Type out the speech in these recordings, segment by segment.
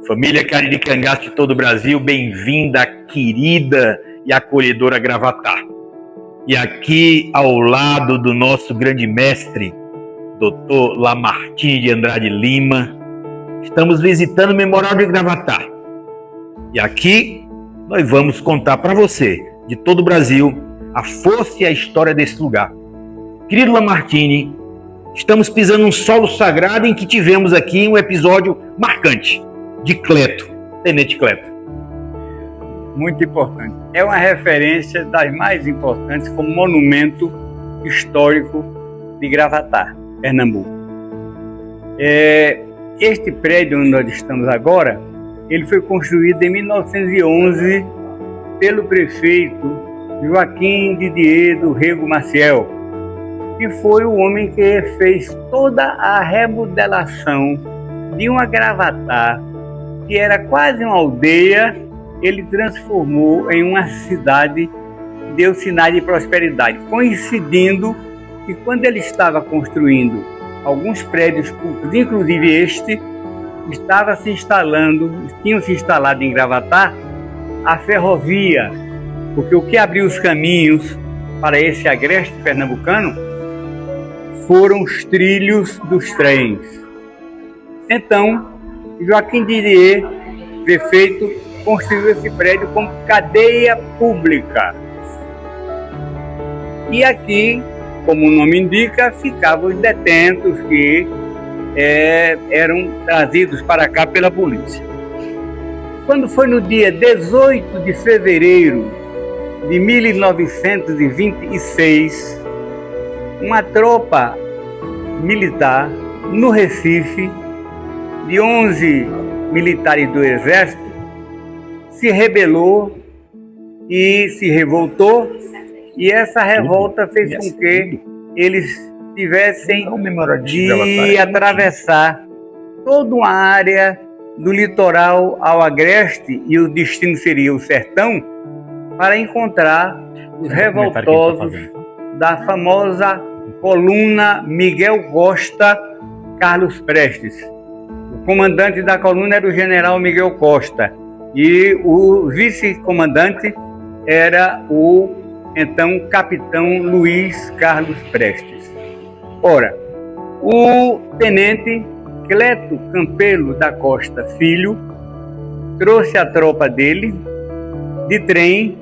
Família Cariri Cangaço de todo o Brasil, bem-vinda, querida e acolhedora Gravatar. E aqui, ao lado do nosso grande mestre, Dr. Lamartine de Andrade Lima, estamos visitando o Memorial de Gravatar. E aqui nós vamos contar para você, de todo o Brasil, a força e a história desse lugar. Querido Lamartine, estamos pisando um solo sagrado em que tivemos aqui um episódio marcante de Cleto, Tenente Cleto. Muito importante. É uma referência das mais importantes como monumento histórico de Gravatar, Pernambuco. Este prédio onde nós estamos agora, ele foi construído em 1911 pelo prefeito Joaquim Didier do Rego Maciel, que foi o homem que fez toda a remodelação de uma Gravatar, que era quase uma aldeia. Ele transformou em uma cidade, deu sinais de prosperidade, coincidindo que quando ele estava construindo alguns prédios públicos, inclusive este, tinham se instalado em Gravatar a ferrovia, porque o que abriu os caminhos para esse agreste pernambucano foram os trilhos dos trens. Então, Joaquim Didier, prefeito, construiu esse prédio como cadeia pública. E aqui, como o nome indica, ficavam os detentos que eram trazidos para cá pela polícia. Quando foi no dia 18 de fevereiro de 1926, uma tropa militar no Recife, de 11 militares do Exército, se rebelou e se revoltou, e essa revolta fez com que eles tivessem de atravessar toda uma área do litoral ao agreste, e o destino seria o sertão, para encontrar os revoltosos da famosa coluna Miguel Costa Carlos Prestes. O comandante da coluna era o general Miguel Costa e o vice-comandante era o então capitão Luiz Carlos Prestes. Ora, o tenente Cleto Campelo da Costa Filho trouxe a tropa dele de trem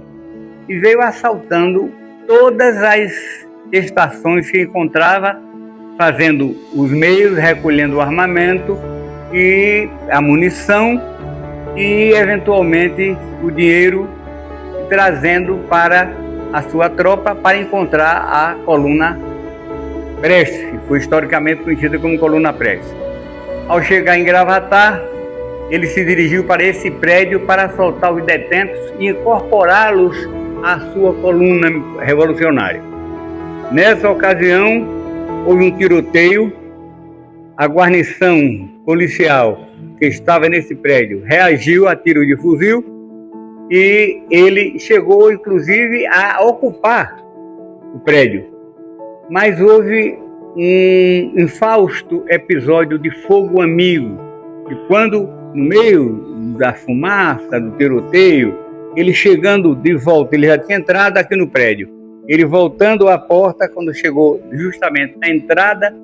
e veio assaltando todas as estações que encontrava, fazendo os meios, recolhendo o armamento e a munição e, eventualmente, o dinheiro, trazendo para a sua tropa para encontrar a coluna Prestes, que foi historicamente conhecida como coluna Prestes. Ao chegar em Gravatar, ele se dirigiu para esse prédio para soltar os detentos e incorporá-los à sua coluna revolucionária. Nessa ocasião, houve um tiroteio. A guarnição policial que estava nesse prédio reagiu a tiro de fuzil e ele chegou, inclusive, a ocupar o prédio. Mas houve um infausto episódio de fogo amigo, e quando, no meio da fumaça, do tiroteio, ele chegando de volta, ele já tinha entrado aqui no prédio, ele voltando à porta, quando chegou justamente na entrada,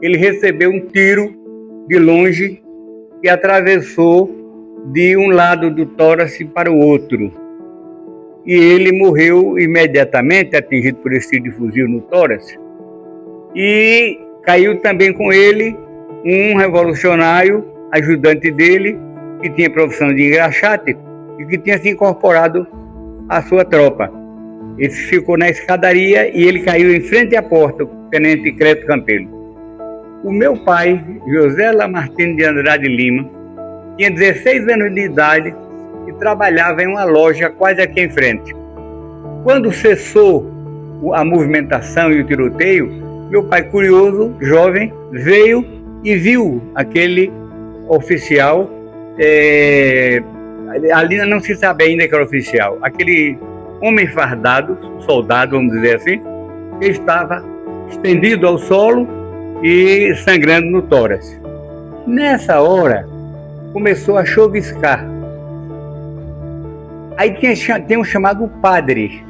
ele recebeu um tiro de longe que atravessou de um lado do tórax para o outro. E ele morreu imediatamente, atingido por esse tiro de fuzil no tórax. E caiu também com ele um revolucionário, ajudante dele, que tinha profissão de engraxate e que tinha se incorporado à sua tropa. Ele ficou na escadaria e ele caiu em frente à porta, o tenente Cleto Campelo. O meu pai, José Lamartine de Andrade Lima, tinha 16 anos de idade e trabalhava em uma loja quase aqui em frente. Quando cessou a movimentação e o tiroteio, meu pai, curioso, jovem, veio e viu aquele oficial, ali não se sabe ainda que era oficial, aquele homem fardado, soldado, vamos dizer assim, que estava estendido ao solo e sangrando no tórax. Nessa hora, começou a choviscar. Aí tem um chamado padre,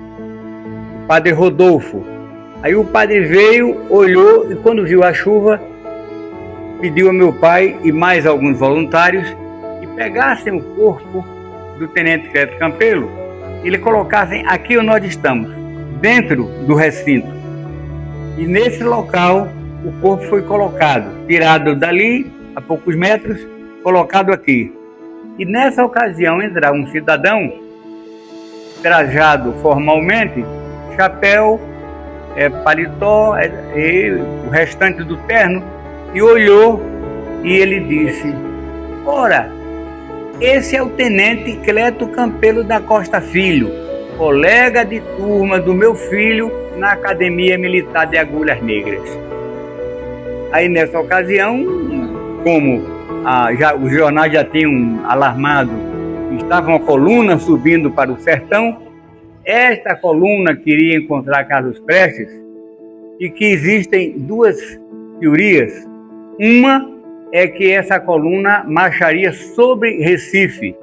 o padre Rodolfo. Aí o padre veio, olhou e quando viu a chuva, pediu ao meu pai e mais alguns voluntários que pegassem o corpo do tenente Cleto Campelo e lhe colocassem aqui onde nós estamos, dentro do recinto. E nesse local o corpo foi colocado, tirado dali a poucos metros, colocado aqui. E nessa ocasião entrava um cidadão trajado formalmente, chapéu, paletó e o restante do terno, e olhou e ele disse: ora, esse é o tenente Cleto Campelo da Costa Filho, colega de turma do meu filho na Academia Militar de Agulhas Negras. Aí nessa ocasião, como os jornais já tinham alarmado, estava uma coluna subindo para o sertão, esta coluna queria encontrar Carlos Prestes, e que existem duas teorias. Uma é que essa coluna marcharia sobre Recife,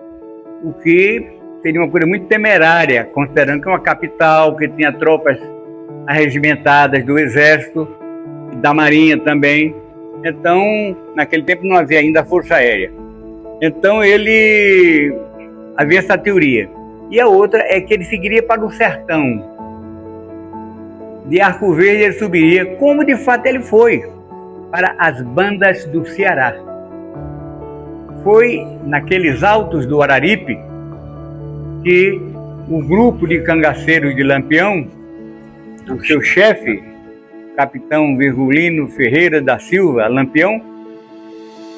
o que seria uma coisa muito temerária, considerando que é uma capital, que tinha tropas arregimentadas do Exército, da Marinha também. Então, naquele tempo não havia ainda a Força Aérea. Então havia essa teoria. E a outra é que ele seguiria para o sertão. De Arco Verde ele subiria, como de fato ele foi, para as bandas do Ceará. Foi naqueles altos do Araripe que o grupo de cangaceiros de Lampião, o seu chefe, capitão Virgulino Ferreira da Silva Lampião,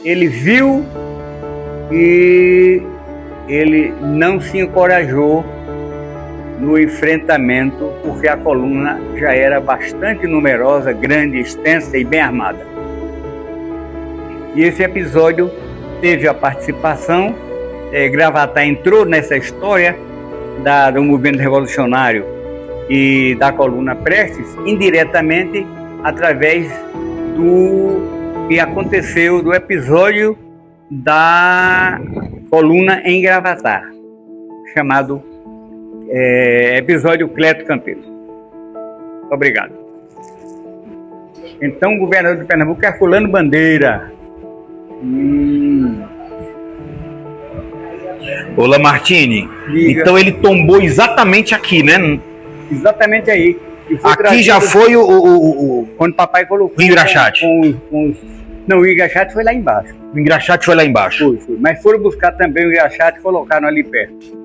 ele viu e ele não se encorajou no enfrentamento, porque a coluna já era bastante numerosa, grande, extensa e bem armada. E esse episódio teve a participação, Gravatá entrou nessa história do movimento revolucionário e da coluna Prestes, indiretamente através do que aconteceu, do episódio da coluna em Gravatá, chamado episódio Cleto Campelo. Obrigado. Então, o governador de Pernambuco é Herculano Bandeira. Ô Lamartine, Diga. então ele tombou exatamente aqui, né? Exatamente aí. Aqui já foi quando papai colocou o engraxate. Não, o engraxate foi lá embaixo. O engraxate foi lá embaixo. Foi. Mas foram buscar também o engraxate e colocaram ali perto.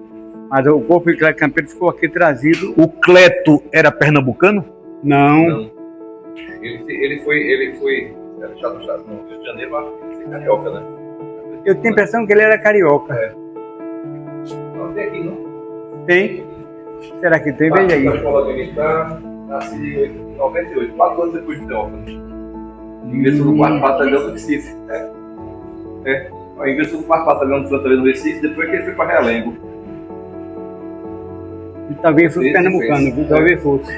Mas o corpo de Cleto Campelo ficou aqui trazido. O Cleto era pernambucano? Não. Ele foi já no Rio de Janeiro, mas ele carioca, né? Eu tenho a impressão que ele era carioca. Não tem aqui, não? Tem? Será que tem? Veja aí. Na escola militar, nasci em 98, 4 anos depois de Teófano. Ingressou no 4º Batalhão do Recife. Ingressou no 4º Batalhão do Infantaria do Recife, depois que ele foi para Realengo. E talvez fosse pernambucano, viu? Talvez fosse.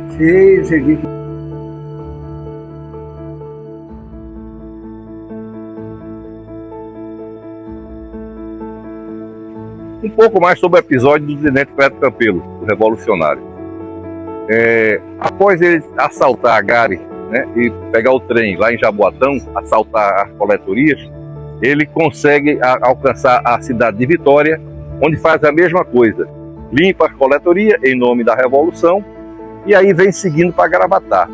Você viu. Um pouco mais sobre o episódio do tenente Cleto Campelo, do revolucionário. Após ele assaltar a Gare, né, e pegar o trem lá em Jaboatão, assaltar as coletorias, ele consegue alcançar a cidade de Vitória, onde faz a mesma coisa. Limpa a coletoria em nome da Revolução e aí vem seguindo para Gravatá.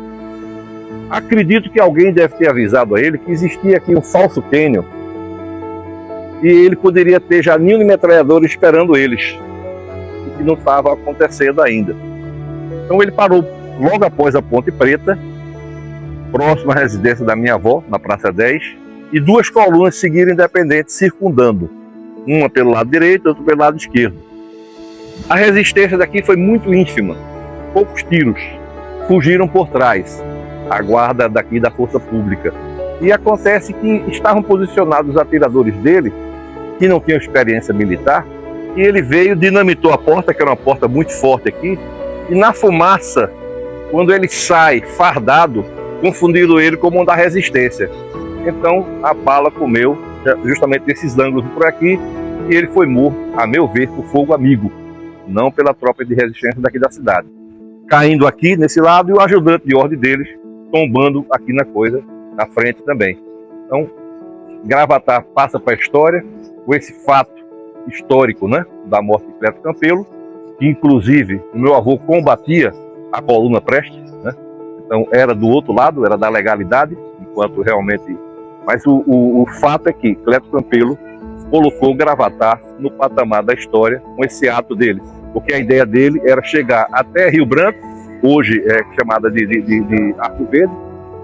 Acredito que alguém deve ter avisado a ele que existia aqui um falso cânion e ele poderia ter já ninho de metralhadora esperando eles, o que não estava acontecendo ainda. Então ele parou logo após a Ponte Preta, próximo à residência da minha avó, na Praça 10, e 2 colunas seguiram independentes, circundando, uma pelo lado direito e outra pelo lado esquerdo. A resistência daqui foi muito ínfima, poucos tiros, fugiram por trás, a guarda daqui da Força Pública. E acontece que estavam posicionados os atiradores dele, que não tinham experiência militar, e ele veio, dinamitou a porta, que era uma porta muito forte aqui, e na fumaça, quando ele sai fardado, confundiram ele como um da resistência. Então a bala comeu justamente esses ângulos por aqui e ele foi morto, a meu ver, por fogo amigo, não pela tropa de resistência daqui da cidade. Caindo aqui nesse lado e o ajudante de ordem deles tombando aqui na frente também. Então, Gravatá passa para a história com esse fato histórico, né, da morte de Cleto Campelo, que inclusive o meu avô combatia a coluna Prestes, né? Então era do outro lado, era da legalidade, enquanto realmente... Mas o fato é que Cleto Campelo colocou Gravatá no patamar da história com esse ato dele, porque a ideia dele era chegar até Rio Branco, hoje é chamada de Arco Verde,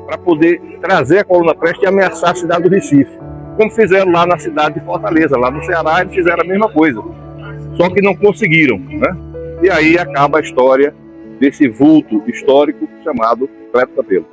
para poder trazer a coluna Prestes e ameaçar a cidade do Recife, como fizeram lá na cidade de Fortaleza, lá no Ceará, eles fizeram a mesma coisa, só que não conseguiram, né? E aí acaba a história desse vulto histórico chamado Cleto Campelo.